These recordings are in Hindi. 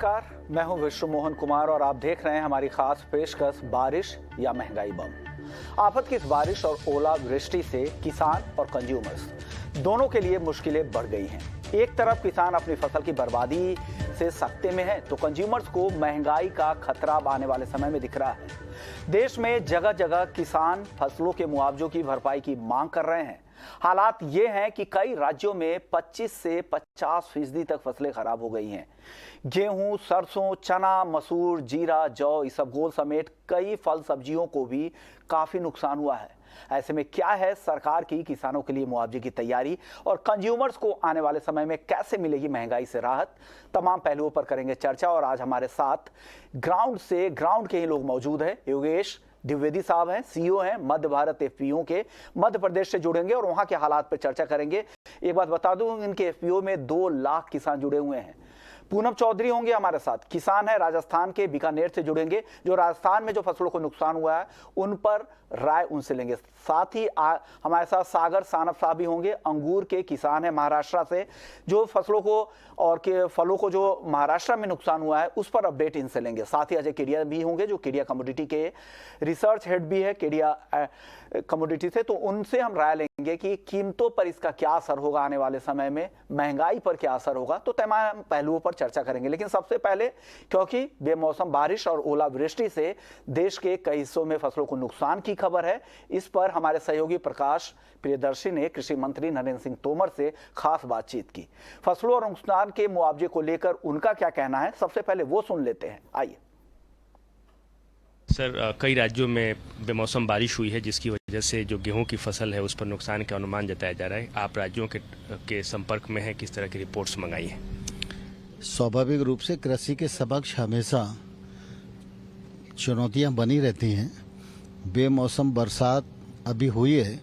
नमस्कार, मैं हूं विश्व मोहन कुमार और आप देख रहे हैं हमारी खास पेशकश बारिश या महंगाई बम। आफत की इस बारिश और ओलावृष्टि से किसान और कंज्यूमर्स दोनों के लिए मुश्किलें बढ़ गई हैं। एक तरफ किसान अपनी फसल की बर्बादी से सकते में है तो कंज्यूमर्स को महंगाई का खतरा आने वाले समय में दिख रहा है। देश में जगह जगह किसान फसलों के मुआवजों की भरपाई की मांग कर रहे हैं। हालात ये हैं कि कई राज्यों में 25 से 50% तक फसलें खराब हो गई हैं। गेहूं, सरसों, चना, मसूर, जीरा, जौ, इसबगोल समेत कई फल सब्जियों को भी काफी नुकसान हुआ है। ऐसे में क्या है सरकार की किसानों के लिए मुआवजे की तैयारी और कंज्यूमर्स को आने वाले समय में कैसे मिलेगी महंगाई से राहत? तमाम पहलुओं पर करेंगे चर्चा और आज हमारे साथ ग्राउंड के ही लोग मौजूद हैं। योगेश द्विवेदी साहब हैं, सीईओ हैं मध्य भारत एफपीओ के, मध्य प्रदेश से जुड़ेंगे और वहां के हालात पर चर्चा करेंगे। एक बात बता दूं, इनके एफपीओ में 2 लाख किसान जुड़े हुए हैं। पूनम चौधरी होंगे हमारे साथ, किसान है, राजस्थान के बीकानेर से जुड़ेंगे, जो राजस्थान में जो फसलों को नुकसान हुआ है उन पर राय उनसे लेंगे। साथ ही हमारे साथ सागर सानप साहब भी होंगे, अंगूर के किसान है महाराष्ट्र से, जो फसलों को और के फलों को जो महाराष्ट्र में नुकसान हुआ है उस पर अपडेट इनसे लेंगे। साथ ही अजय केडिया भी होंगे, जो केडिया कमोडिटी के रिसर्च हेड भी है केडिया कमोडिटी से, तो उनसे हम राय लेंगे कि कीमतों पर इसका क्या असर होगा आने वाले समय में, महंगाई पर क्या असर होगा, तो तमाम पहलुओं पर चर्चा करेंगे। लेकिन सबसे पहले, क्योंकि बेमौसम बारिश और ओलावृष्टि से देश के कई हिस्सों में फसलों को नुकसान की खबर है, इस पर हमारे सहयोगी प्रकाश प्रियदर्शी ने कृषि मंत्री नरेंद्र सिंह तोमर से खास बातचीत की। फसलों और नुकसान के मुआवजे को लेकर उनका क्या कहना है, सबसे पहले वो सुन लेते हैं। आइए सर, कई राज्यों में बेमौसम बारिश हुई है जिसकी वजह से जो गेहूं की फसल है उस पर नुकसान का अनुमान जताया जा रहा है। आप राज्यों के संपर्क में हैं, किस तरह की रिपोर्ट्स मंगाई हैं? स्वाभाविक रूप से कृषि के समक्ष हमेशा चुनौतियां बनी रहती हैं। बेमौसम बरसात अभी हुई है,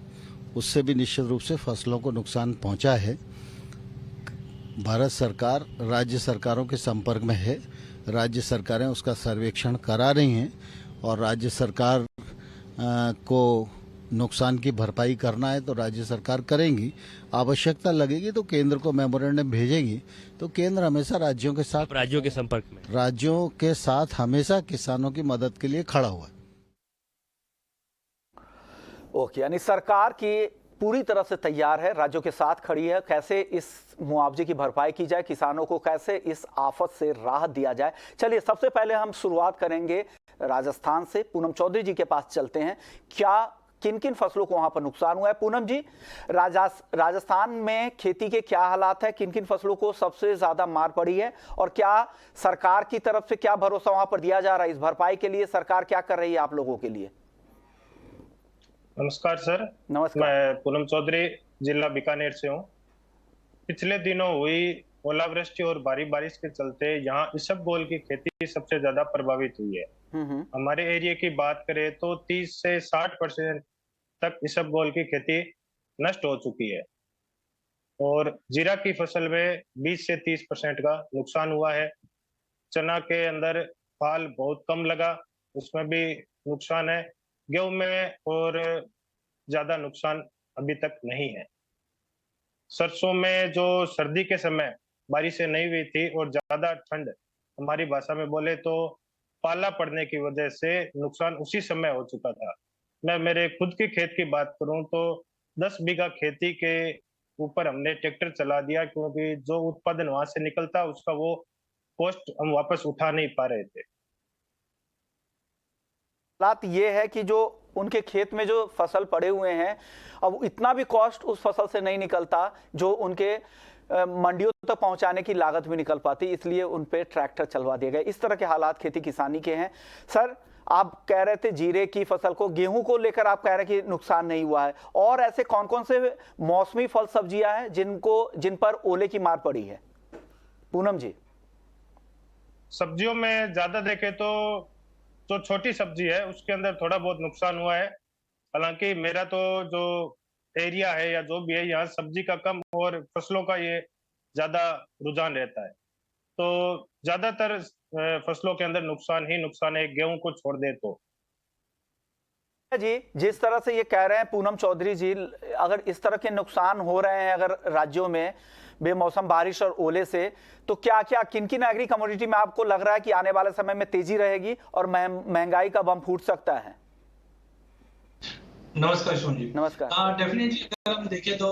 उससे भी निश्चित रूप से फसलों को नुकसान पहुंचा है। भारत सरकार राज्य सरकारों के संपर्क में है, राज्य सरकारें उसका सर्वेक्षण करा रही हैं और राज्य सरकार को नुकसान की भरपाई करना है तो राज्य सरकार करेंगी। आवश्यकता लगेगी तो केंद्र को मेमोरेंडम भेजेगी। तो केंद्र हमेशा राज्यों के साथ हमेशा किसानों की मदद के लिए खड़ा हुआ है। ओके, यानी सरकार की पूरी तरह से तैयार है, राज्यों के साथ खड़ी है। कैसे इस मुआवजे की भरपाई की जाए, किसानों को कैसे इस आफत से राहत दिया जाए। चलिए सबसे पहले हम शुरुआत करेंगे राजस्थान से। पूनम चौधरी जी के पास चलते हैं। किन किन फसलों को वहां पर नुकसान हुआ है? पूनम जी, राजस्थान में खेती के क्या हालात है, किन किन फसलों को सबसे ज्यादा मार पड़ी है और क्या सरकार की तरफ से क्या भरोसा वहां पर दिया जा रहा है? इस भरपाई के लिए सरकार क्या कर रही है आप लोगों के लिए? नमस्कार सर। नमस्कार। मैं पूनम चौधरी, जिला बीकानेर से हूँ। पिछले दिनों हुई ओलावृष्टि और भारी बारिश के चलते यहाँ इसबगोल की खेती सबसे ज्यादा प्रभावित हुई है। हमारे एरिया की बात करें तो 30 से 60% तक इसबगोल की खेती नष्ट हो चुकी है और जीरा की फसल में 20 से 30% का नुकसान हुआ है। चना के अंदर फाल बहुत कम लगा, उसमें भी नुकसान है। गेहूं में और ज्यादा नुकसान अभी तक नहीं है। सरसों में जो सर्दी के समय बारिशें नहीं हुई थी और ज्यादा ठंड, हमारी भाषा में बोले तो पाला पड़ने की वजह से नुकसान उसी समय हो चुका था। मैं मेरे खुद के खेत की बात करूं तो 10 बीघा खेती के ऊपर हमने ट्रैक्टर चला दिया, क्योंकि जो उत्पादन वहां से निकलता उसका वो कॉस्ट हम वापस उठा नहीं पा रहे थे। बात ये है कि जो उनके खेत में जो फसल पड़े हुए हैं, अब इतना भी कॉस्ट उस फसल से नहीं निकलता जो उनके मंडियों तक पहुंचाने की लागत भी निकल पाती, इसलिए उन पे ट्रैक्टर चलवा दिए गए। इस तरह के हालात खेती किसानी के हैं। सर, आप कह रहे थे जीरे की फसल को, गेहूं को लेकर आप कह रहे हैं कि नुकसान नहीं हुआ है, और ऐसे कौन कौन से मौसमी फल सब्जियां हैं जिन पर ओले की मार पड़ी है? पूनम जी। सब्जियों में ज्यादा देखें तो जो छोटी सब्जी है उसके अंदर थोड़ा बहुत नुकसान हुआ है। हालांकि मेरा तो जो एरिया है या जो भी है, यहाँ सब्जी का कम और फसलों का ये ज्यादा रुझान रहता है। तो ज्यादातर फसलों के अंदर नुकसान ही नुकसान है, गेहूं को छोड़ दे तो। जी, जिस तरह से ये कह रहे हैं पूनम चौधरी जी, अगर इस तरह के नुकसान हो रहे हैं अगर राज्यों में बेमौसम बारिश और ओले से, तो क्या क्या किन किन एग्री कमोडिटी में आपको लग रहा है कि आने वाले समय में तेजी रहेगी और महंगाई का बम फूट सकता है? नमस्कार शिवम जी। नमस्कार। डेफिनेटली अगर हम देखें तो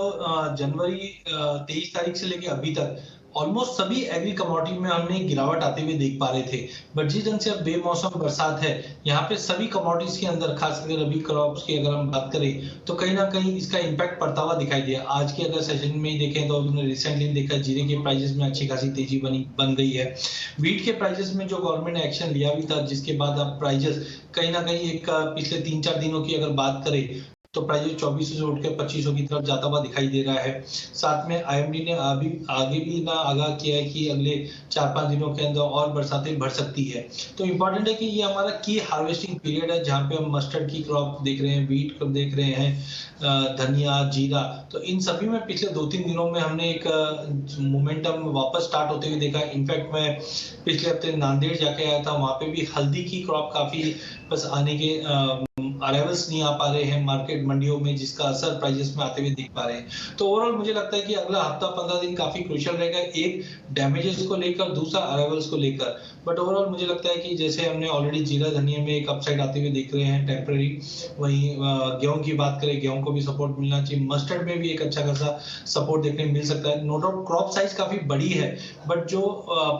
जनवरी 23 तारीख से लेके अभी तक ऑलमोस्ट सभी एग्री कमोडिटी में हमने गिरावट आते हुए देख पा रहे थे, बट जिस ढंग से अब बेमौसम बरसात है यहाँ पे सभी कमोडिटीज के अंदर, खासकर रबी क्रॉप्स की अगर हम बात करें तो कहीं ना कहीं इसका इम्पैक्ट पड़ता हुआ दिखाई दिया। आज के अगर सेशन में ही देखें तो हमने रिसेंटली देखा जीरे के प्राइसेस में अच्छी खासी तेजी बन गई है। वीट के प्राइसेस में जो गवर्नमेंट ने एक्शन लिया भी था, जिसके बाद अब प्राइसेस कहीं ना कहीं एक पिछले 3-4 दिनों की अगर बात करें तो प्राइस 2400 से उठ के 2500 की तरफ जाता हुआ दिखाई दे रहा है। साथ में आईएमडी ने अभी आगे भी ना आगाह किया है कि अगले 4-5 दिनों के अंदर और बरसातें बढ़ सकती है। तो इम्पोर्टेंट है कि ये हमारा की हार्वेस्टिंग पीरियड है, जहाँ पे हम मस्टर्ड की क्रॉप देख रहे हैं, वीट देख रहे हैं, धनिया, जीरा। तो इन सभी में पिछले 2-3 दिनों में हमने एक मोमेंटम वापस स्टार्ट होते हुए देखा। इनफैक्ट मैं पिछले हफ्ते नांदेड़ जाके आया था, वहां पे भी हल्दी की क्रॉप काफी बस आने के अराइवल्स नहीं आ पा रहे हैं मार्केट मंडियों में, जिसका असर प्राइसेस में आते हुए दिख पा रहे हैं। तो ओवरऑल मुझे लगता है कि अगला हफ्ता 15 दिन काफी क्रूशियल रहेगा, एक डैमेजेस को लेकर, दूसरा अराइवल्स को लेकर। बट ओवरऑल मुझे लगता है कि जैसे हमने ऑलरेडी जीरा धनिया में एक अपसाइड आते हुए देख रहे हैं टेम्पररी, वहीं गेहूं की बात करें, गेहूं को भी सपोर्ट मिलना चाहिए। मस्टर्ड में भी एक अच्छा खासा सपोर्ट देखने को मिल सकता है। नो डाउट क्रॉप साइज काफी बड़ी है, बट जो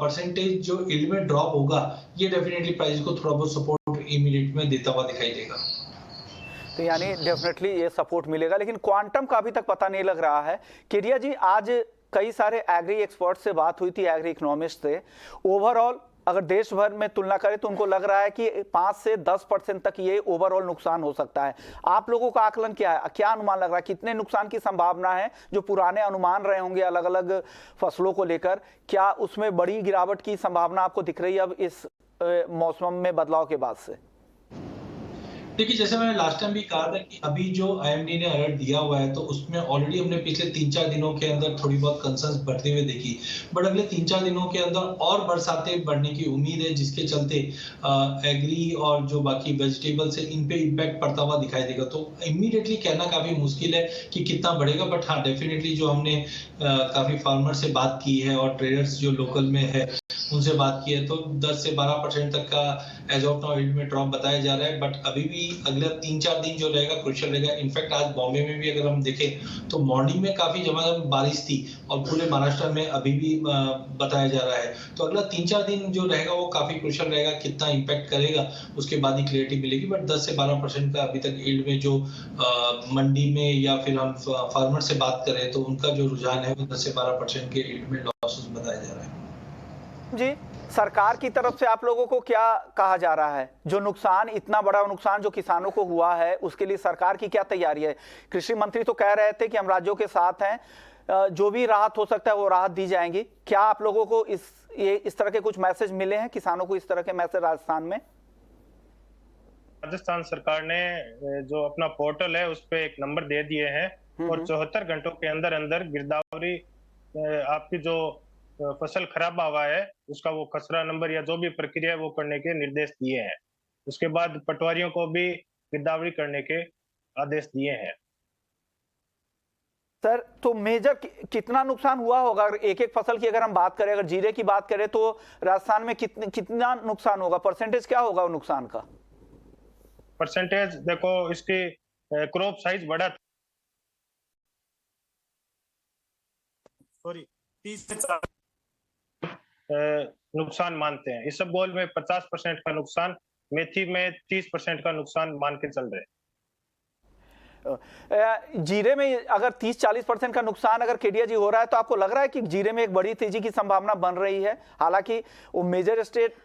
परसेंटेज जो यील्ड में ड्रॉप होगा, ये डेफिनेटली प्राइस को थोड़ा बहुत सपोर्ट इमीडिएट में देता हुआ दिखाई देगा। तो यानी डेफिनेटली ये सपोर्ट मिलेगा, लेकिन क्वांटम का अभी तक पता नहीं लग रहा है। केडिया जी, आज कई सारे एग्री एक्सपर्ट से बात हुई थी, एग्री इकोनॉमिस्ट से। ओवरऑल अगर देश भर में तुलना करें तो उनको लग रहा है कि 5 से 10% तक ये ओवरऑल नुकसान हो सकता है। आप लोगों का आकलन क्या है, क्या अनुमान लग रहा है, कितने नुकसान की संभावना है? जो पुराने अनुमान रहे होंगे अलग अलग फसलों को लेकर, क्या उसमें बड़ी गिरावट की संभावना आपको दिख रही है अब इस मौसम में बदलाव के बाद से? देखिए, जैसे मैंने लास्ट टाइम भी कहा था कि अभी जो आईएमडी ने अलर्ट दिया हुआ है, तो उसमें ऑलरेडी हमने पिछले 3-4 दिनों के अंदर थोड़ी बहुत कंसर्न्स बढ़ते हुए देखी, बट अगले 3-4 दिनों के अंदर और बरसातें बढ़ने की उम्मीद है, जिसके चलते एग्री और जो बाकी वेजिटेबल्स है इन पे इम्पैक्ट पड़ता हुआ दिखाई देगा। तो इमीडिएटली कहना काफी मुश्किल है कि कितना बढ़ेगा, बट हाँ डेफिनेटली जो हमने काफी फार्मर से बात की है और ट्रेडर्स जो लोकल में है उनसे बात की है, तो 10 से 12% तक का एज ऑफ नाउ यील्ड में ड्रॉप बताया जा रहा है। बट अभी भी अगले 3-4 दिन जो रहेगा क्रूशियल रहेगा। इनफैक्ट आज बॉम्बे में भी अगर हम देखें तो मॉर्निंग में काफी जमाजम बारिश थी और पूरे महाराष्ट्र में अभी भी बताया जा रहा है। तो अगला 3-4 दिन जो रहेगा वो काफी क्रूशियल रहेगा, कितना इम्पैक्ट करेगा उसके बाद ही क्लियरिटी मिलेगी। बट 10 से 12% का अभी तक यील्ड में जो मंडी में या फिर हम फार्मर से बात करें तो उनका जो रुझान है वो 10 से 12% के यील्ड में लॉसेस बताया जा रहा है। जी, सरकार की तरफ से आप लोगों को क्या कहा जा रहा है? जो नुकसान, इतना बड़ा नुकसान जो किसानों को हुआ है, उसके लिए सरकार की क्या तैयारी है? कृषि मंत्री तो कह रहे थे कि हम राज्यों के साथ हैं, जो भी राहत हो सकता है वो राहत दी जाएंगी। क्या आप लोगों को इस तरह के कुछ मैसेज मिले हैं किसानों को, इस तरह के मैसेज राजस्थान में? राजस्थान सरकार ने जो अपना पोर्टल है उस पे एक नंबर दे दिए हैं और 74 घंटों के अंदर अंदर गिरदावरी आपकी जो फसल खराब हुआ है उसका वो खसरा नंबर या जो भी प्रक्रिया है वो करने के निर्देश दिए हैं। उसके बाद पटवारियों को भी गिरदावरी करने के आदेश दिए हैं। सर, तो मेजर कितना नुकसान हुआ होगा? अगर एक एक फसल की अगर हम बात करें, अगर जीरे की बात करें तो राजस्थान में कितना नुकसान होगा? परसेंटेज क्या होगा वो नुकसान का? परसेंटेज देखो, इसकी क्रॉप साइज बड़ा, सॉरी 30 से 40 नुकसान मानते हैं। इसबगोल में 50% का नुकसान, मेथी में 30% का नुकसान मान के चल रहे हैं। जीरे में अगर 30-40% का नुकसान अगर केडिया जी हो रहा है तो आपको लग रहा है कि जीरे में एक बड़ी तेजी की संभावना बन रही है? हालांकि वो मेजर स्टेट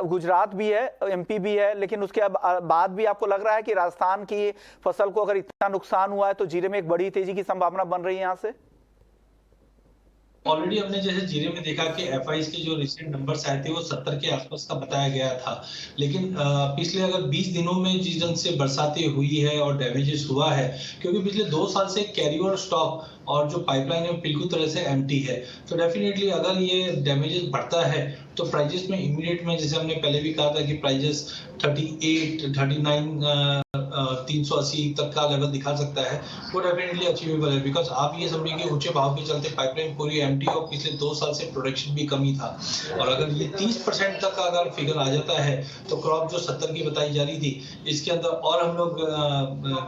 गुजरात भी है, एमपी भी है, लेकिन उसके बाद भी आपको लग रहा है कि राजस्थान की फसल को अगर इतना नुकसान हुआ है तो जीरे में एक बड़ी तेजी की संभावना बन रही है यहाँ से? ऑलरेडी हमने जैसे जीरे में देखा कि एफआईज के जो रिसेंट नंबर्स आए थे वो 70 के आसपास का बताया गया था, लेकिन पिछले अगर 20 दिनों में जिस ढंग से बरसातें हुई है और डैमेजेस हुआ है, क्योंकि पिछले 2 साल से कैरी ओवर स्टॉक और जो पाइपलाइन है बिल्कुल तरह से एम्प्टी है, तो डेफिनेटली अगर ये डैमेजेस बढ़ता है तो प्राइजेस में इमीडिएट में, जैसे हमने पहले भी कहा था कि प्राइजेस 38-39 380 तक का लेवल दिखा सकता है, वो डेफिनेटली अचीवेबल है। बिकॉज आप ये समझिए कि ऊंचे भाव के चलते पाइपलाइन पूरी एम्प्टी और पिछले 2 साल से प्रोडक्शन भी कमी था, और अगर ये 30% तक का अगर फिगर आ जाता है तो क्रॉप जो 70 की बताई जा रही थी, इसके अंदर और हम लोग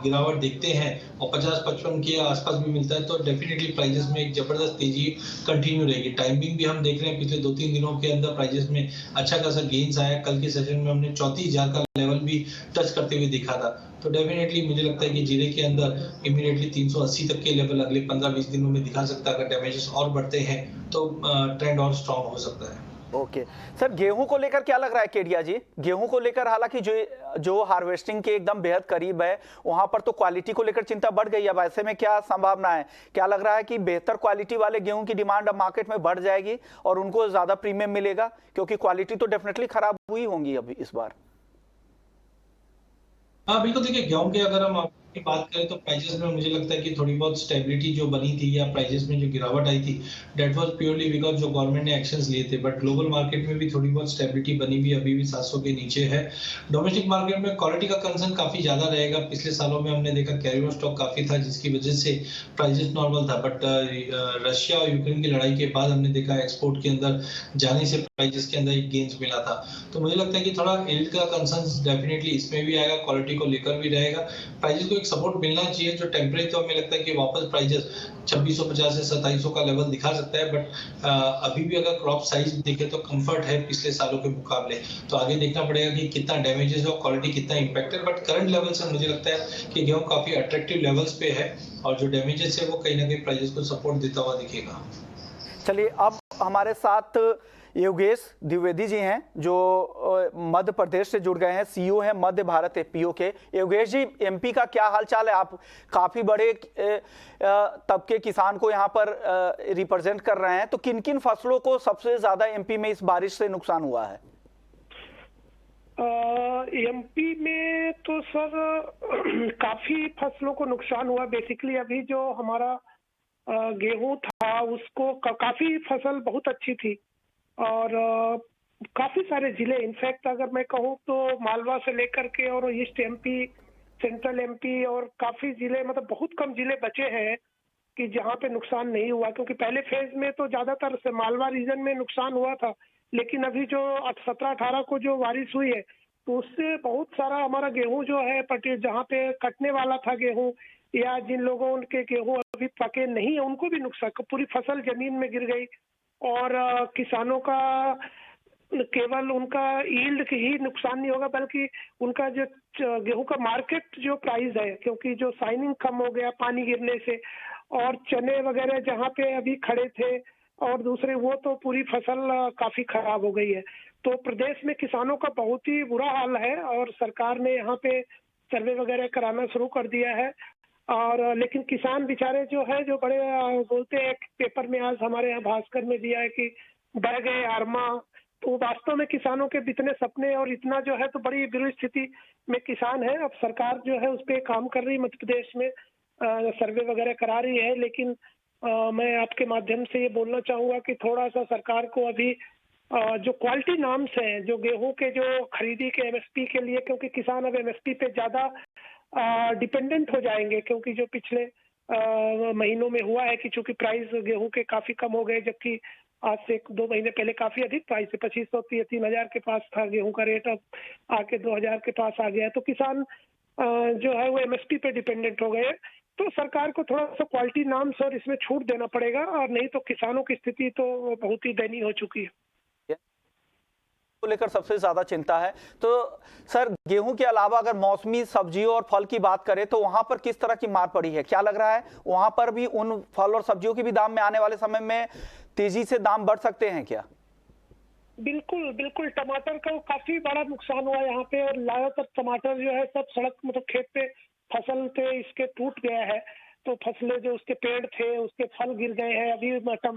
गिरावट देखते हैं और 50-55 के आसपास भी मिलता है, तो डेफिनेटली प्राइजेस में एक जबरदस्त तेजी कंटिन्यू रहेगी। टाइमिंग भी हम देख रहे हैं, पिछले 2-3 दिनों के अंदर प्राइजेस में अच्छा खासा गेन्स आया। कल के सेशन में हमने 34,000 का लेवल भी टच करते हुए दिखा था। तो डेफिनेटली मुझे लगता है कि जीरे के अंदर इमीडिएटली 380 तक के लेवल अगले 15-20 दिनों में दिखा सकता है। अगर डैमेजेस और बढ़ते हैं तो ट्रेंड और स्ट्रांग हो सकता है। ओके सर, गेहूं को लेकर क्या लग रहा है केडिया जी? गेहूं को लेकर हालांकि जो हार्वेस्टिंग के एकदम बेहद करीब है, वहां पर तो क्वालिटी को लेकर चिंता बढ़ गई है। अब ऐसे में क्या संभावना है, क्या लग रहा है कि बेहतर क्वालिटी वाले गेहूं की डिमांड अब मार्केट में बढ़ जाएगी और उनको ज्यादा प्रीमियम मिलेगा? क्योंकि क्वालिटी तो डेफिनेटली खराब हुई होंगी अभी इस बार। हाँ बिल्कुल, देखिए गेहूं के अगर हम आपकी बात करें तो प्राइजेस में मुझे लगता है कि थोड़ी बहुत स्टेबिलिटी जो बनी थी या प्राइजेस में जो गिरावट आई थी, दैट वाज प्योरली बिकॉज जो गवर्नमेंट ने एक्शंस लिए थे। बट ग्लोबल मार्केट में भी थोड़ी बहुत स्टेबिलिटी बनी हुई अभी भी 700 के नीचे है। डोमेस्टिक मार्केट में क्वालिटी का कंसर्न काफी ज्यादा रहेगा। पिछले सालों में हमने देखा कैरी ओवर स्टॉक काफी था, जिसकी वजह से प्राइजेस नॉर्मल था। बट रशिया और यूक्रेन की लड़ाई के बाद हमने देखा एक्सपोर्ट के अंदर जाने से प्राइजेस के अंदर एक गेन्स मिला था। तो मुझे लगता है कि थोड़ा यील्ड का कंसर्न डेफिनेटली इसमें भी आएगा, क्वालिटी को लेकर भी रहेगा। प्राइजेस को एक सपोर्ट मिलना चाहिए जो टेम्परेरी, तो हमें लगता है कि वापस प्राइजेस 2650 से 2700 का लेवल दिखा सकता है। बट अभी भी अगर क्रॉप साइज देखे तो कंफर्ट है पिछले सालों के मुकाबले। तो आगे देखना पड़ेगा कि कितना डैमेजेस है और क्वालिटी कितना इंपैक्ट है। बट करंट लेवल से मुझे लगता है कि गेहूं काफी अट्रैक्टिव लेवल्स पे है और जो डैमेजेस है वो कहीं ना कहीं प्राइजेस को सपोर्ट देता हुआ दिखेगा। चलिए, अब हमारे साथ योगेश द्विवेदी जी हैं जो मध्य प्रदेश से जुड़ गए हैं, सीईओ हैं मध्य भारत एफपीओ के। योगेश जी, एमपी का क्या हालचाल है? आप काफी बड़े तबके किसान को यहाँ पर रिप्रेजेंट कर रहे हैं, तो किन किन फसलों को सबसे ज्यादा एमपी में इस बारिश से नुकसान हुआ है? एमपी में तो सर काफी फसलों को नुकसान हुआ। बेसिकली अभी जो हमारा गेहूं था उसको काफी फसल बहुत अच्छी थी और काफी सारे जिले, इनफैक्ट अगर मैं कहूँ तो मालवा से लेकर के और ईस्ट एमपी, सेंट्रल एमपी और काफी जिले, मतलब बहुत कम जिले बचे हैं कि जहाँ पे नुकसान नहीं हुआ। क्योंकि पहले फेज में तो ज्यादातर से मालवा रीजन में नुकसान हुआ था, लेकिन अभी जो 17-18 को जो बारिश हुई है तो उससे बहुत सारा हमारा गेहूं जो है जहाँ पे कटने वाला था गेहूं, या जिन लोगों के गेहूं अभी पके नहीं है उनको भी नुकसान, पूरी फसल जमीन में गिर गई। और किसानों का केवल उनका यील्ड की ही नुकसान नहीं होगा, बल्कि उनका जो गेहूं का मार्केट जो प्राइस है, क्योंकि जो साइनिंग कम हो गया पानी गिरने से, और चने वगैरह जहाँ पे अभी खड़े थे और दूसरे, वो तो पूरी फसल काफी खराब हो गई है। तो प्रदेश में किसानों का बहुत ही बुरा हाल है और सरकार ने यहाँ पे सर्वे वगैरह कराना शुरू कर दिया है। और लेकिन किसान बेचारे जो है, जो बड़े बोलते हैं, पेपर में आज हमारे यहाँ भास्कर में दिया है कि बह गए आरमा, तो वास्तव में किसानों के इतने सपने और इतना जो है तो बड़ी बुरी स्थिति में किसान है। अब सरकार जो है उस पर काम कर रही है, मध्य प्रदेश में सर्वे वगैरह करा रही है। लेकिन मैं आपके माध्यम से ये बोलना चाहूंगा कि थोड़ा सा सरकार को अभी जो क्वालिटी नॉर्म्स हैं, जो गेहूं के जो खरीदी के एमएसपी के लिए, क्योंकि किसान अब एमएसपी पे ज्यादा डिपेंडेंट हो जाएंगे, क्योंकि जो पिछले महीनों में हुआ है कि चूंकि प्राइस गेहूं के काफी कम हो गए, जबकि आज से 2 महीने पहले काफी अधिक प्राइस है, 2500-3000 के पास था गेहूं का रेट, अब आके 2000 के पास आ गया। तो किसान जो है वो एमएसपी पे डिपेंडेंट हो गए। तो सरकार को थोड़ा सा क्वालिटी नॉर्म्स और इसमें छूट देना पड़ेगा, और नहीं तो किसानों की स्थिति तो बहुत ही दयनीय हो चुकी है। को लेकर सबसे ज्यादा चिंता है। तो सर, गेहूं के अलावा अगर मौसमी सब्जियों और फल की बात करें तो वहां पर किस तरह की मार पड़ी है? क्या लग रहा है वहां पर भी उन फल और सब्जियों के भी दाम में आने वाले समय में तेजी से दाम बढ़ सकते हैं क्या? बिल्कुल बिल्कुल, टमाटर का काफी बड़ा नुकसान हुआ यहाँ पे, और ज्यादातर टमाटर जो है सब सड़क, मतलब खेत पे फसल थे इसके टूट गया है। तो फसलें जो उसके पेड़ थे उसके फल गिर गए हैं। अभी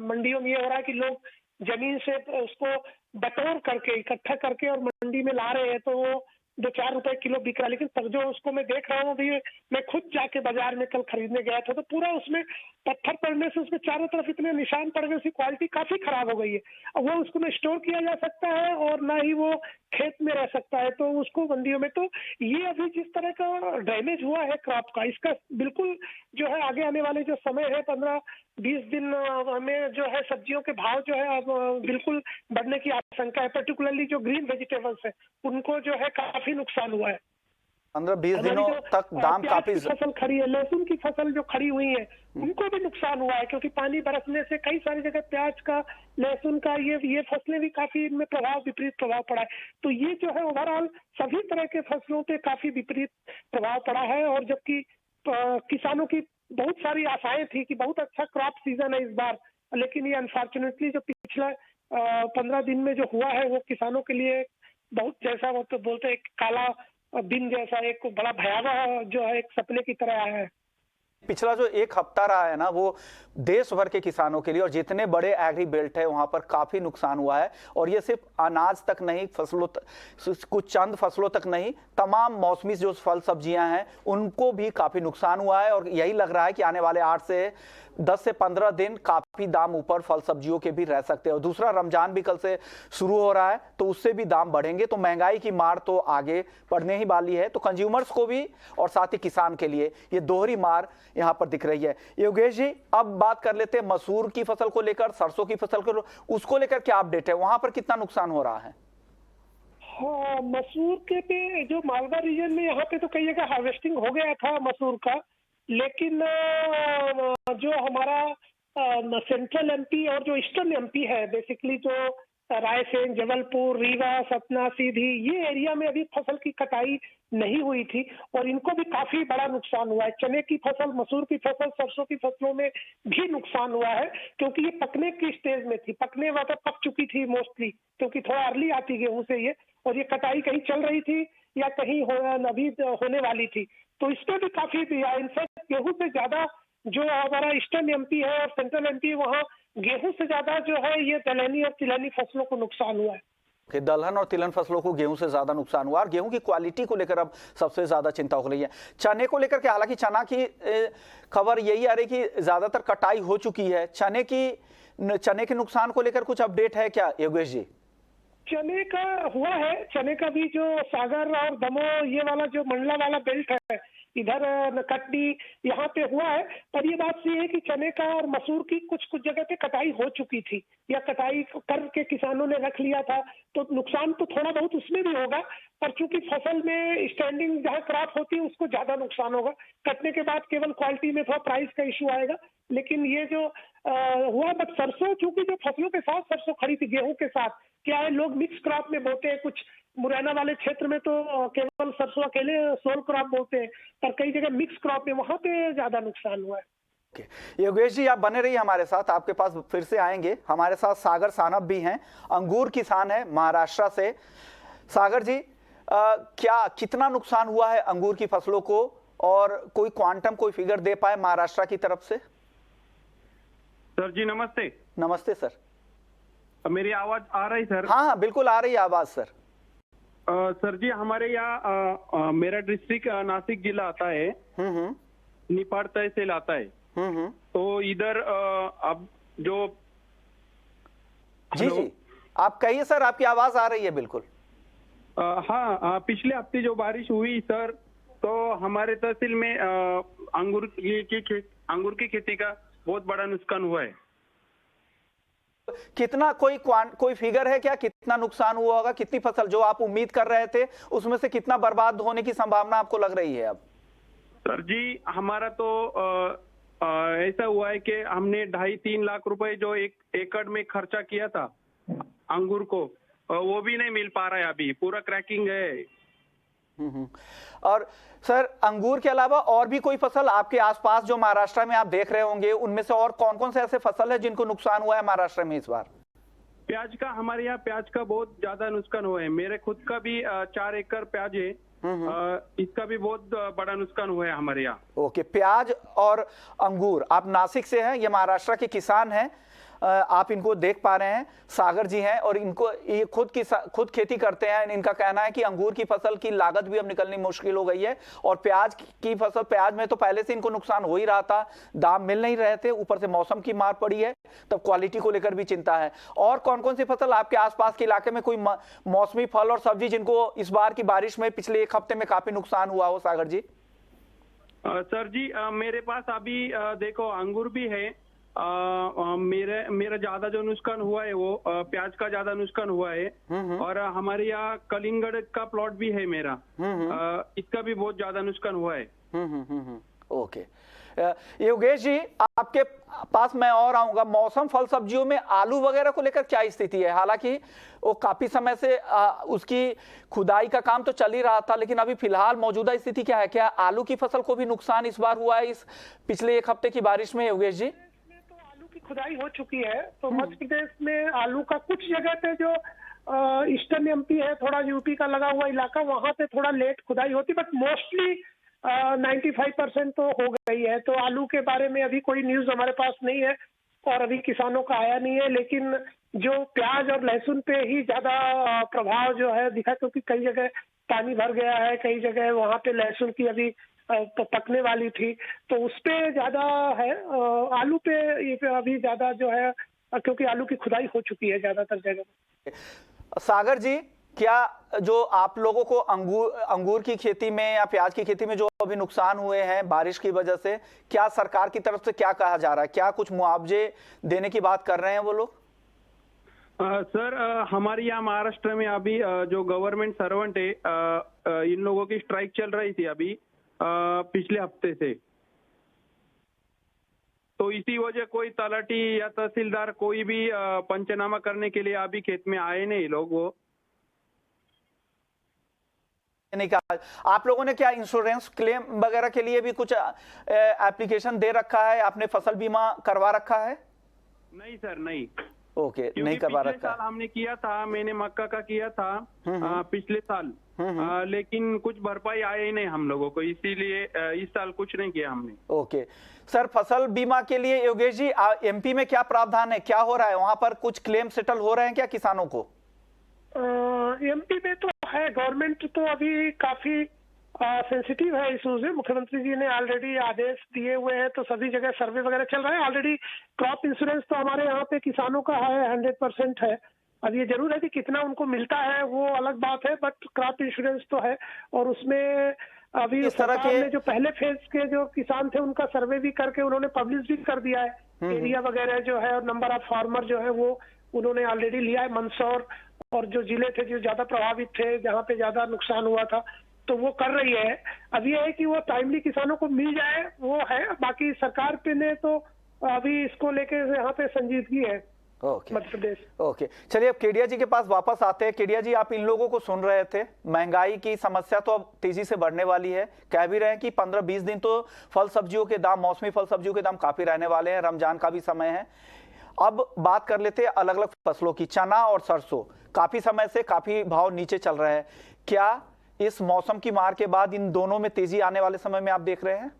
मंडियों में ये हो रहा है कि लोग जमीन से उसको बटोर करके इकट्ठा करके और मंडी में ला रहे हैं, तो वो 2-4 रुपए किलो बिक रहा है, लेकिन जो उसको मैं देख रहा हूँ अभी, मैं खुद जाके बाजार में कल खरीदने गया था तो पूरा उसमें पत्थर पड़ने से उसमें चारों तरफ इतने निशान पड़ गए, उसकी क्वालिटी काफी खराब हो गई है। अब वो उसको न स्टोर किया जा सकता है और ना ही वो खेत में रह सकता है, तो उसको मंडियों में, तो ये अभी जिस तरह का डैमेज हुआ है क्रॉप का, इसका बिल्कुल जो है आगे आने वाले जो समय है 15-20 दिन में जो है सब्जियों के भाव जो है अब बिल्कुल बढ़ने की आशंका है। पर्टिकुलरली जो ग्रीन वेजिटेबल्स है उनको जो है काफी नुकसान हुआ है। 15-20 दिनों तक दाम काफी फसल खड़ी है, लहसुन की फसल जो खड़ी हुई है उनको भी नुकसान हुआ है, क्योंकि पानी बरसने से कई सारी जगह प्याज का, लहसुन का, ये फसलें भी काफी इनमें विपरीत प्रभाव पड़ा है। तो ये जो है ओवरऑल सभी तरह के फसलों पे काफी विपरीत प्रभाव पड़ा है। और जबकि किसानों की बहुत सारी आशाएं थी कि बहुत अच्छा क्रॉप सीजन है इस बार, लेकिन ये अनफॉर्चुनेटली जो पिछला 15 दिन में जो हुआ है वो किसानों के लिए बहुत, जैसा वो तो बोलते हैं, काला दिन जैसा, एक बड़ा भयावह जो है एक सपने की तरह आया है। पिछला जो एक हफ्ता रहा है ना, वो देश भर के किसानों के लिए और जितने बड़े एग्री बेल्ट है वहां पर काफी नुकसान हुआ है। और ये सिर्फ अनाज तक नहीं, फसलों कुछ चंद फसलों तक नहीं, तमाम मौसमी जो फल सब्जियां हैं उनको भी काफी नुकसान हुआ है। और यही लग रहा है कि आने वाले 8 से 10 से 15 दिन काफी दाम ऊपर फल सब्जियों के भी रह सकते हैं। और दूसरा, रमजान भी कल से शुरू हो रहा है तो उससे भी दाम बढ़ेंगे, तो महंगाई की मार तो आगे पड़ने ही वाली है। तो कंज्यूमर्स को भी और साथ ही किसान के लिए ये दोहरी मार यहाँ पर दिख रही है। योगेश जी, अब बात कर लेते हैं मसूर की फसल को लेकर, सरसों की फसल को, उसको लेकर क्या अपडेट है, वहां पर कितना नुकसान हो रहा है? हाँ, मसूर के पे जो मालवा रीजन में यहाँ पे तो कई जगह हार्वेस्टिंग हो गया था मसूर का, लेकिन जो हमारा सेंट्रल एमपी और जो ईस्टर्न एमपी है, बेसिकली जो रायसेन, जबलपुर, रीवा, सतना, सीधी, ये एरिया में अभी फसल की कटाई नहीं हुई थी और इनको भी काफी बड़ा नुकसान हुआ है। चने की फसल, मसूर की फसल, सरसों की फसलों में भी नुकसान हुआ है, क्योंकि ये पकने की स्टेज में थी, पकने वाला पक चुकी थी मोस्टली, क्योंकि थोड़ा अर्ली आती गेहूं से ये, और ये कटाई कहीं चल रही थी या कहीं अभी होने वाली थी, तो इसमें भी काफी, इनफैक्ट गेहूं से ज्यादा जो हमारा ईस्टर्न एमपी है और सेंट्रल एमपी, वहाँ गेहूं से ज्यादा जो है ये दलहनी और तिलहनी फसलों को नुकसान हुआ है। कि दलहन और तिलहन फसलों को गेहूं से ज्यादा नुकसान हुआ और गेहूं की क्वालिटी को लेकर अब सबसे ज्यादा चिंता हो रही है। चने को लेकर के हालांकि चना की खबर यही आ रही कि ज्यादातर कटाई हो चुकी है। चने के नुकसान को लेकर कुछ अपडेट है क्या योगेश जी? चने का हुआ है, चने का भी जो सागर और दमोह ये वाला जो मंडला वाला बेल्ट है, इधर कटनी, यहाँ पे हुआ है। पर ये बात सही है कि चने का और मसूर की कुछ जगह पे कटाई हो चुकी थी या कटाई करके किसानों ने रख लिया था, तो नुकसान तो थोड़ा बहुत उसमें भी होगा, पर चूंकि फसल में स्टैंडिंग जहाँ क्रॉप होती है उसको ज्यादा नुकसान होगा। कटने के बाद केवल क्वालिटी में थोड़ा प्राइस का इशू आएगा, लेकिन ये जो हुआ, बट सरसों, चूंकि जो फसलों के साथ सरसों खड़ी थी गेहूं के साथ, क्या है लोग मिक्स क्रॉप में बोते हैं, कुछ मुरैना वाले क्षेत्र में तो केवल सरसों अकेले सोल क्रॉप बोते हैं, पर कई जगह मिक्स क्रॉप में, वहां पे ज्यादा नुकसान हुआ है। योगेश जी, आप बने रहिए हमारे साथ, आपके पास फिर से आएंगे। हमारे साथ सागर सानप भी हैं, अंगूर किसान है महाराष्ट्र से। सागर जी, कितना नुकसान हुआ है अंगूर की फसलों को, और कोई क्वांटम, कोई फिगर दे पाए महाराष्ट्र की तरफ से? सर जी नमस्ते। नमस्ते सर, मेरी आवाज आ रही सर? हाँ बिल्कुल आ रही है आवाज सर। सर जी, हमारे यहाँ मेरा डिस्ट्रिक्ट नासिक जिला आता है, निपाड़ तहसील आता है, तो इधर अब जो जी आप कहिए सर, आपकी आवाज आ रही है बिल्कुल। हाँ, पिछले हफ्ते जो बारिश हुई सर, तो हमारे तहसील में अंगूर की खेती का बहुत बड़ा नुकसान हुआ है। कितना, कोई फिगर है क्या, कितना नुकसान हुआ होगा? कितनी फसल जो आप उम्मीद कर रहे थे उसमें से कितना बर्बाद होने की संभावना आपको लग रही है अब? सर जी, हमारा तो ऐसा हुआ है कि हमने 2.5-3 लाख रुपए जो एक एकड़ में खर्चा किया था अंगूर को, वो भी नहीं मिल पा रहा है अभी, पूरा क्रैकिंग है। और सर, अंगूर के अलावा और भी कोई फसल आपके आसपास जो महाराष्ट्र में आप देख रहे होंगे, उनमें से और कौन कौन से ऐसे फसल है जिनको नुकसान हुआ है महाराष्ट्र में इस बार? प्याज का, हमारे यहाँ प्याज का बहुत ज्यादा नुकसान हुआ है। मेरे खुद का भी 4 एकड़ प्याज है, इसका भी बहुत बड़ा नुकसान हुआ है हमारे यहाँ। ओके, प्याज और अंगूर, आप नासिक से हैं, ये महाराष्ट्र के किसान हैं। आप इनको देख पा रहे हैं, सागर जी हैं और इनको ये खुद खेती करते हैं। इनका कहना है कि अंगूर की फसल की लागत भी अब निकलनी मुश्किल हो गई है और प्याज की फसल, प्याज में तो पहले से इनको नुकसान हो ही रहा था, दाम मिल नहीं रहे थे, ऊपर से मौसम की मार पड़ी है, तब क्वालिटी को लेकर भी चिंता है। और कौन कौन सी फसल आपके आसपास के इलाके में, कोई मौसमी फल और सब्जी जिनको इस बार की बारिश में पिछले एक हफ्ते में काफी नुकसान हुआ हो, सागर जी? सर जी, मेरे पास अभी देखो अंगूर भी है। मेरा ज्यादा जो नुकसान हुआ है वो प्याज का ज्यादा नुकसान हुआ है और हमारे यहाँ कलिंगड़ का प्लॉट भी है मेरा, इसका भी बहुत ज्यादा नुकसान हुआ है। ओके योगेश जी, आपके पास मैं और आऊंगा। मौसम फल सब्जियों में आलू वगैरह को लेकर क्या स्थिति है? हालांकि वो काफी समय से उसकी खुदाई का काम तो चल ही रहा था, लेकिन अभी फिलहाल मौजूदा स्थिति क्या है? क्या आलू की फसल को भी नुकसान इस बार हुआ है इस पिछले एक हफ्ते की बारिश में, योगेश जी? तो आलू की खुदाई हो चुकी है, तो मध्य प्रदेश में आलू का कुछ जगह पे जो ईस्टर्न एमपी है, थोड़ा यूपी का लगा हुआ इलाका, वहां पे थोड़ा लेट खुदाई होती, बट मोस्टली 95% तो हो गई है। तो आलू के बारे में अभी कोई न्यूज हमारे पास नहीं है और अभी किसानों का आया नहीं है, लेकिन जो प्याज और लहसुन पे ही ज्यादा प्रभाव जो है दिखा, क्योंकि कई जगह पानी भर गया है, कई जगह वहां पे लहसुन की अभी पकने वाली थी, तो उस पे ज्यादा है। आलू पे अभी ज्यादा जो है, क्योंकि आलू की खुदाई हो चुकी है ज्यादातर जगह। सागर जी, क्या जो आप लोगों को अंगूर की खेती में या प्याज की खेती में जो अभी नुकसान हुए हैं बारिश की वजह से, क्या सरकार की तरफ से क्या कहा जा रहा है? क्या कुछ मुआवजे देने की बात कर रहे हैं वो लोग? सर, हमारे यहाँ महाराष्ट्र में अभी जो गवर्नमेंट सर्वेंट है, इन लोगों की स्ट्राइक चल रही थी अभी पिछले हफ्ते से, तो इसी वजह कोई तलाटी या तहसीलदार कोई भी पंचनामा करने के लिए अभी खेत में आए नहीं लोग। वो नहीं कहा। आप लोगों ने क्या इंश्योरेंस क्लेम वगैरह के लिए भी कुछ एप्लीकेशन दे रखा है? आपने फसल बीमा करवा रखा है? नहीं सर, नहीं। ओके, नहीं करवा रखा। पिछले साल हमने किया था, मैंने मक्का का किया था पिछले साल, लेकिन कुछ भरपाई आया ही नहीं हम लोगों को, इसीलिए इस साल कुछ नहीं किया हमने। ओके सर, फसल बीमा के लिए योगेश जी एमपी में क्या प्रावधान है, क्या हो रहा है वहां पर? कुछ क्लेम सेटल हो रहे हैं क्या किसानों को? एमपी में तो है, गवर्नमेंट तो अभी काफी सेंसिटिव है इशूज में। मुख्यमंत्री जी ने ऑलरेडी आदेश दिए हुए हैं, तो सभी जगह सर्वे वगैरह चल रहा है। ऑलरेडी क्रॉप इंश्योरेंस तो हमारे यहाँ पे किसानों का है, 100% है। अब ये जरूर है कि कितना उनको मिलता है वो अलग बात है, बट क्रॉप इंश्योरेंस तो है। और उसमें अभी सरकार ने जो पहले फेज के जो किसान थे उनका सर्वे भी करके उन्होंने पब्लिश भी कर दिया है, एरिया वगैरह जो है और नंबर ऑफ फार्मर जो है वो उन्होंने ऑलरेडी लिया है। मंदसौर और जो जिले थे जो ज्यादा प्रभावित थे, जहाँ पे ज्यादा नुकसान हुआ था, तो वो कर रही है। अब ये है कि वो टाइमली किसानों को मिल जाए, वो है। बाकी सरकार पे ने तो अभी इसको लेके यहाँ पे संजीदगी है मध्य प्रदेश। ओके, चलिए अब केडिया जी के पास वापस आते हैं। केडिया जी, आप इन लोगों को सुन रहे थे, महंगाई की समस्या तो अब तेजी से बढ़ने वाली है। कह भी रहे हैं कि 15-20 दिन तो फल सब्जियों के दाम, मौसमी फल सब्जियों के दाम काफी रहने वाले हैं, रमजान का भी समय है। अब बात कर लेते हैं अलग अलग फसलों की। चना और सरसों काफी समय से काफी भाव नीचे चल रहे हैं, क्या इस मौसम की मार के बाद इन दोनों में तेजी आने वाले समय में आप देख रहे हैं?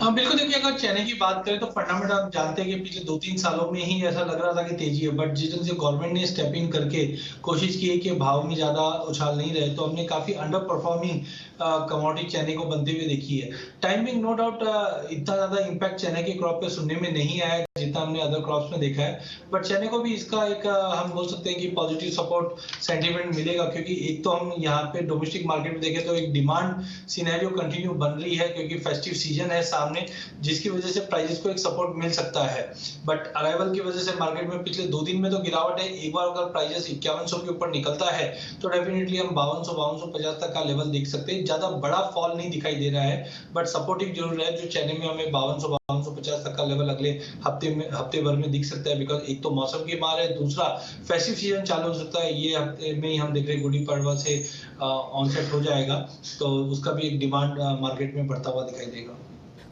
हाँ बिल्कुल, देखिए अगर चने की बात करें तो फंडामेंटल आप जानते हैं कि पिछले 2-3 सालों में ही ऐसा लग रहा था कि तेजी है, बट जिस दिन से गवर्नमेंट ने स्टेप इन करके कोशिश की है कि भाव में ज्यादा उछाल नहीं रहे, तो हमने काफी अंडर परफॉर्मिंग कमोडिटी चने को बनते हुए देखी है। टाइमिंग नो डाउट इतना ज्यादा इम्पैक्ट चने के क्रॉप पे सुनने में नहीं आया जितना हमने अदर क्रॉप्स में देखा है, बट चने को भी इसका एक हम बोल सकते हैं कि पॉजिटिव सपोर्ट सेंटीमेंट मिलेगा, क्योंकि एक तो हम यहाँ पे डोमेस्टिक मार्केट में देखें तो एक डिमांड सिनेरियो कंटिन्यू बन रही है, क्योंकि फेस्टिव सीजन है सामने, जिसकी वजह से प्राइसेस को एक सपोर्ट मिल सकता है। बट अराइवल की वजह से मार्केट में पिछले 2 दिन में तो गिरावट है। एक बार अगर प्राइसेस 5100 के ऊपर निकलता है तो डेफिनेटली हम 5200-5250 तक का लेवल देख सकते हैं। ज्यादा बड़ा फॉल नहीं दिखाई दे रहा है, बट सपोर्टिव जरूर है, जो चने में हमें 5200-5250 तक का लेवल अगले हफ्ते भर में दिख सकता है। बिकॉज एक तो मौसम की मार है, दूसरा फेस्टिव सीजन चालू हो सकता है। ये हफ्ते में ही हम देख रहे हैं गुड़ी पड़वा से ऑनसेट हो जाएगा, तो उसका भी एक डिमांड मार्केट में बढ़ता हुआ दिखाई देगा।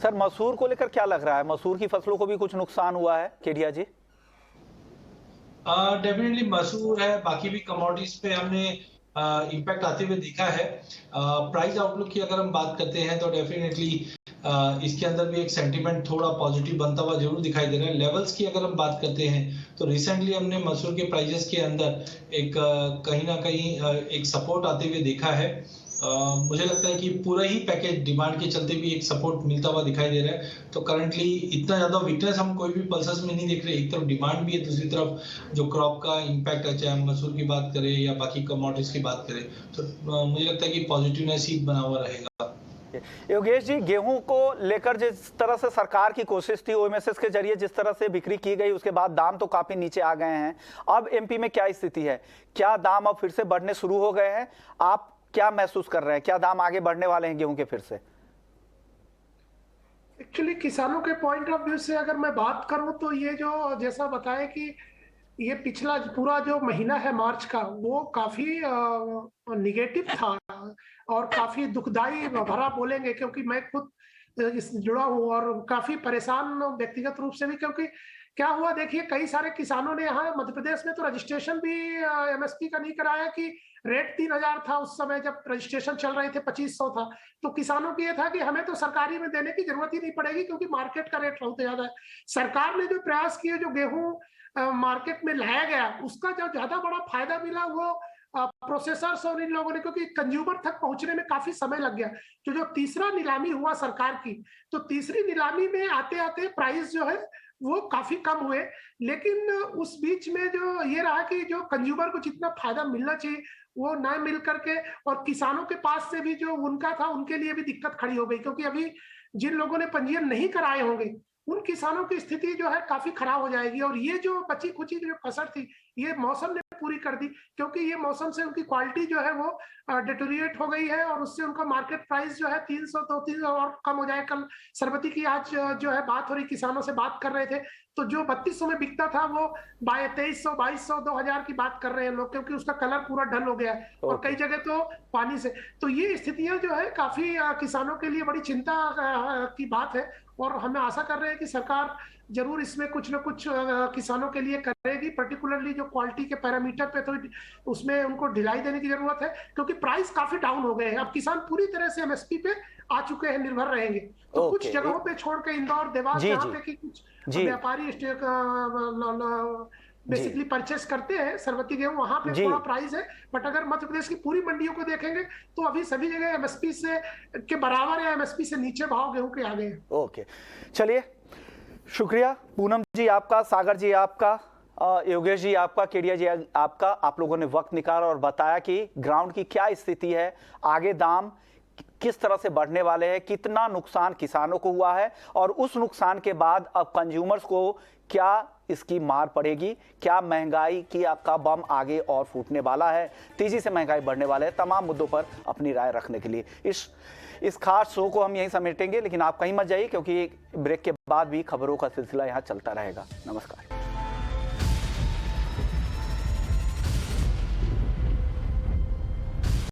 सर, मसूर को लेकर क्या लग रहा है? मसूर की फसलों को भी कुछ नुकसान हुआ है केडिया जी? डेफिनेटली मसूर है, बाकी भी कमोडिटीज पे हमने इम्पैक्ट आते हुए देखा है। प्राइस आउटलुक की अगर हम बात करते हैं तो डेफिनेटली इसके अंदर भी एक सेंटीमेंट थोड़ा पॉजिटिव बनता हुआ जरूर दिखाई दे रहा है। लेवल्स की अगर हम बात करते हैं तो रिसेंटली हमने मसूर के प्राइजेस के अंदर एक कहीं ना कहीं एक सपोर्ट आते हुए देखा है। मुझे लगता है कि पूरा ही पैकेज डिमांड के चलते भी एक सपोर्ट मिलता हुआ दिखाई दे रहा है। तो करंटली इतना ज्यादा वीकनेस हम कोई भी पल्सेस में नहीं देख रहे। एक तरफ डिमांड भी है, दूसरी तरफ जो क्रॉप का इम्पैक्ट है, चाहे हम मसूर की बात करें या बाकी कमोडिटीज की बात करें, तो मुझे लगता है कि पॉजिटिवनेस ही बना हुआ रहेगा। योगेश जी, गेहूं को लेकर जिस तरह से सरकार की कोशिश थी, ओएमएसएस के जरिए जिस तरह से बिक्री की गई, उसके बाद दाम तो काफी नीचे आ गए हैं। अब एमपी में क्या स्थिति है? क्या दाम अब फिर से बढ़ने शुरू हो गए हैं? आप क्या महसूस कर रहे हैं? क्या दाम आगे बढ़ने वाले हैं गेहूं के फिर से? एक्चुअली किसानों के पॉइंट ऑफ व्यू से अगर मैं बात करूं तो ये जो जैसा बताया कि ये पिछला पूरा जो महीना है मार्च का, वो काफी निगेटिव था और काफी दुखदाई भरा बोलेंगे, क्योंकि मैं खुद जुड़ा हूं और काफी परेशान व्यक्तिगत रूप से भी। क्योंकि क्या हुआ, देखिए कई सारे किसानों ने यहाँ मध्य प्रदेश में तो रजिस्ट्रेशन भी एमएसपी का नहीं कराया कि रेट 3000 था उस समय जब रजिस्ट्रेशन चल रहे थे, 2500 था। तो किसानों को ये था कि हमें तो सरकारी में देने की जरूरत ही नहीं पड़ेगी क्योंकि मार्केट का रेट बहुत ज्यादा है। सरकार ने जो प्रयास किए, जो गेहूं मार्केट में लाया गया, उसका जो ज्यादा बड़ा फायदा मिला वो प्रोसेसर्स और इन लोगों ने, क्योंकि कंज्यूमर तक पहुंचने में काफी समय लग गया। जो तीसरा नीलामी हुआ सरकार की, तो तीसरी नीलामी में आते आते प्राइस जो है वो काफी कम हुए। लेकिन उस बीच में जो ये रहा कि जो कंज्यूमर को जितना फायदा मिलना चाहिए वो ना मिल करके, और किसानों के पास से भी जो उनका था उनके लिए भी दिक्कत खड़ी हो गई, क्योंकि अभी जिन लोगों ने पंजीयन नहीं कराए होंगे उन किसानों की स्थिति जो है काफी खराब हो जाएगी। और ये जो बची खुची जो कसर थी ये मौसम ने पूरी कर दी, क्योंकि ये मौसम से उनकी क्वालिटी जो है वो डिटोरिएट हो गई है और उससे उनका मार्केट प्राइस जो है 300 तो 300 और कम हो जाए। कल सरबती की आज जो है बात हो रही, किसानों से बात कर रहे थे, तो जो 3200 में बिकता था वो 2300, 2200, 2000 की बात कर रहे हैं लोग, क्योंकि उसका कलर पूरा डल हो गया है और कई जगह तो पानी से। तो ये स्थितियां जो है काफी किसानों के लिए बड़ी चिंता की बात है और हमें आशा कर रहे हैं कि सरकार जरूर इसमें कुछ न कुछ किसानों के लिए करेगी। पर्टिकुलरली जो क्वालिटी के पैरामीटर पे तो उसमें उनको ढिलाई देने की जरूरत है, क्योंकि प्राइस काफी डाउन हो गए हैं। अब किसान पूरी तरह से एमएसपी पे आ चुके हैं, निर्भर रहेंगे। तो कुछ जगहों पे छोड़ के इंदौर, देवास, जहाँ पे कि कुछ व्यापारी बेसिकली परचेस करते हैं सरबती गेहूं, वहां पे थोड़ा प्राइस है। बट अगर मध्य प्रदेश की पूरी मंडियों को देखेंगे तो अभी सभी जगह एमएसपी से के बराबर या एमएसपी से नीचे भाव गेहूं के आ गए हैं। ओके, चलिए, शुक्रिया पूनम जी आपका, सागर जी आपका, योगेश जी आपका, केडिया जी आपका। आप लोगों ने वक्त निकाला और बताया कि ग्राउंड की क्या स्थिति है, आगे दाम किस तरह से बढ़ने वाले हैं, कितना नुकसान किसानों को हुआ है और उस नुकसान के बाद अब कंज्यूमर्स को क्या इसकी मार पड़ेगी, क्या महंगाई की का बम आगे और फूटने वाला है, तेजी से महंगाई बढ़ने वाला है। तमाम मुद्दों पर अपनी राय रखने के लिए इस खास शो को हम यहीं समेटेंगे, लेकिन आप कहीं मत जाइए क्योंकि ब्रेक के बाद भी खबरों का सिलसिला यहाँ चलता रहेगा। नमस्कार।